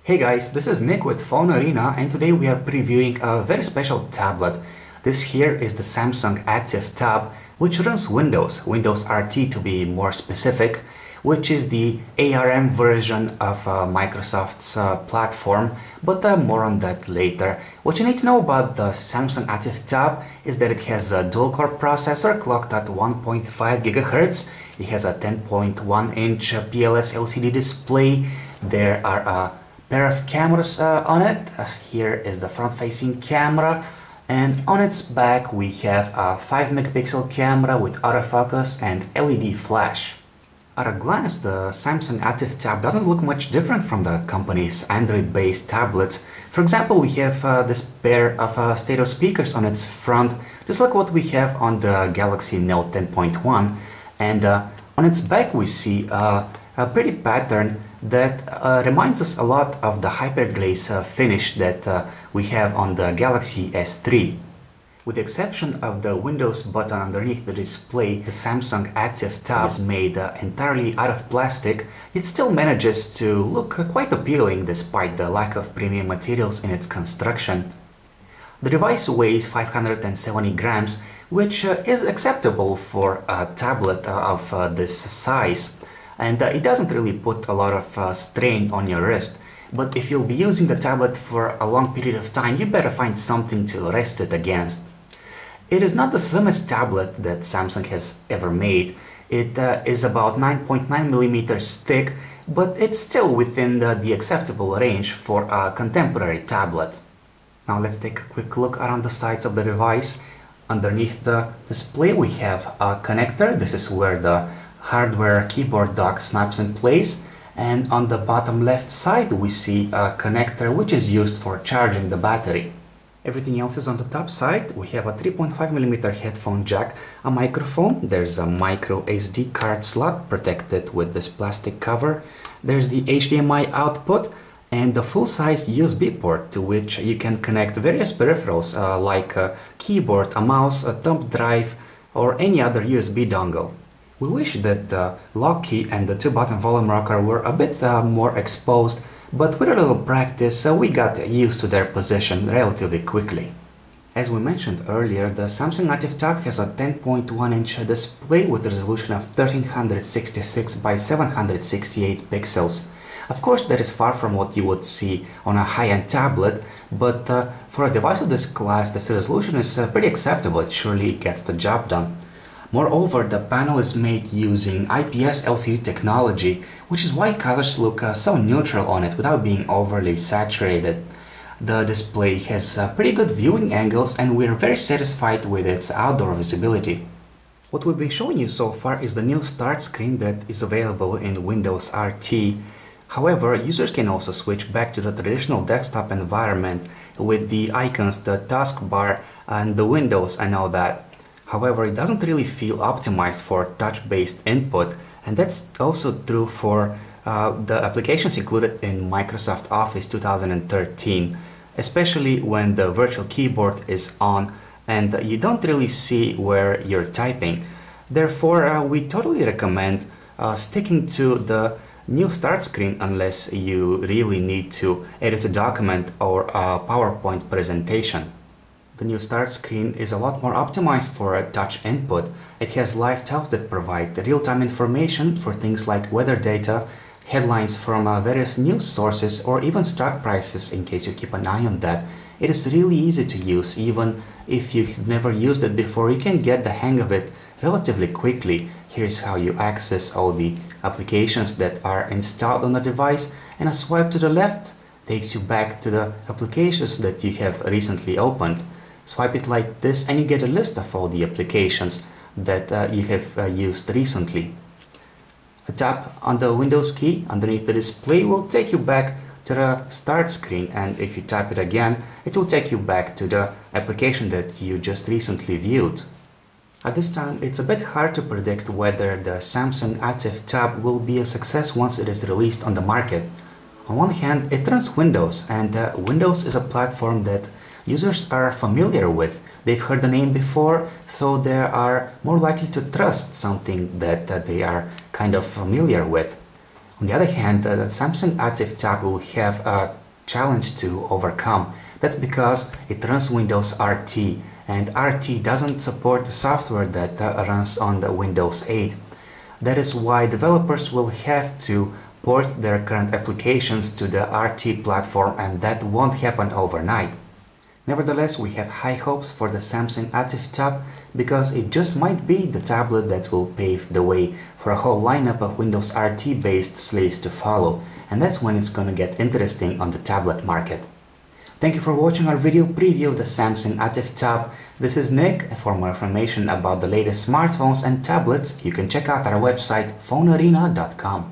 Hey guys, this is Nick with PhoneArena, and today we are previewing a very special tablet. This here is the Samsung ATIV Tab, which runs Windows RT to be more specific, which is the ARM version of Microsoft's platform, but more on that later. What you need to know about the Samsung ATIV Tab is that it has a dual-core processor clocked at 1.5 GHz. It has a 10.1-inch PLS LCD display. There are a pair of cameras on it. Here is the front-facing camera, and on its back we have a 5-megapixel camera with autofocus and LED flash. At a glance, the Samsung ATIV Tab doesn't look much different from the company's Android-based tablets. For example, we have this pair of stereo speakers on its front, just like what we have on the Galaxy Note 10.1, and on its back we see a pretty pattern that reminds us a lot of the hyperglaze finish that we have on the Galaxy S3. With the exception of the Windows button underneath the display, the Samsung ATIV Tab is made entirely out of plastic. It still manages to look quite appealing despite the lack of premium materials in its construction. The device weighs 570 grams, which is acceptable for a tablet of this size. And it doesn't really put a lot of strain on your wrist. But if you'll be using the tablet for a long period of time, you better find something to rest it against. It is not the slimmest tablet that Samsung has ever made. It is about 9.9 millimeters thick, but it's still within the acceptable range for a contemporary tablet. Now let's take a quick look around the sides of the device. Underneath the display we have a connector. This is where the hardware keyboard dock snaps in place, and on the bottom left side we see a connector which is used for charging the battery. Everything else is on the top side. We have a 3.5mm headphone jack, a microphone, there's a micro SD card slot protected with this plastic cover, there's the HDMI output, and the full-size USB port to which you can connect various peripherals like a keyboard, a mouse, a thumb drive, or any other USB dongle. We wish that the lock key and the 2-button volume rocker were a bit more exposed, but with a little practice we got used to their position relatively quickly. As we mentioned earlier, the Samsung ATIV Tab has a 10.1-inch display with a resolution of 1366 by 768 pixels. Of course, that is far from what you would see on a high-end tablet, but for a device of this class, this resolution is pretty acceptable. It surely gets the job done. Moreover, the panel is made using IPS LCD technology, which is why colors look so neutral on it without being overly saturated. The display has pretty good viewing angles, and we're very satisfied with its outdoor visibility. What we've been showing you so far is the new start screen that is available in Windows RT. However, users can also switch back to the traditional desktop environment with the icons, the taskbar, and the windows and all that. However, it doesn't really feel optimized for touch-based input, and that's also true for the applications included in Microsoft Office 2013, especially when the virtual keyboard is on and you don't really see where you're typing. Therefore, we totally recommend sticking to the new start screen unless you really need to edit a document or a PowerPoint presentation. The new start screen is a lot more optimized for a touch input. It has live tabs that provide real-time information for things like weather data, headlines from various news sources, or even stock prices in case you keep an eye on that. It is really easy to use. Even if you've never used it before, you can get the hang of it relatively quickly. Here's how you access all the applications that are installed on the device, and a swipe to the left takes you back to the applications that you have recently opened. Swipe it like this and you get a list of all the applications that you have used recently. A tap on the Windows key underneath the display will take you back to the start screen, and if you tap it again, it will take you back to the application that you just recently viewed. At this time, it's a bit hard to predict whether the Samsung ATIV Tab will be a success once it is released on the market. On one hand, it runs Windows, and Windows is a platform that users are familiar with. They've heard the name before, so they are more likely to trust something that they are kind of familiar with. On the other hand, the Samsung ATIV Tab will have a challenge to overcome. That's because it runs Windows RT, and RT doesn't support the software that runs on the Windows 8. That is why developers will have to port their current applications to the RT platform, and that won't happen overnight. Nevertheless, we have high hopes for the Samsung ATIV Tab because it just might be the tablet that will pave the way for a whole lineup of Windows RT based slates to follow, and that's when it's gonna get interesting on the tablet market. Thank you for watching our video preview of the Samsung ATIV Tab. This is Nick. For more information about the latest smartphones and tablets, you can check out our website phonearena.com.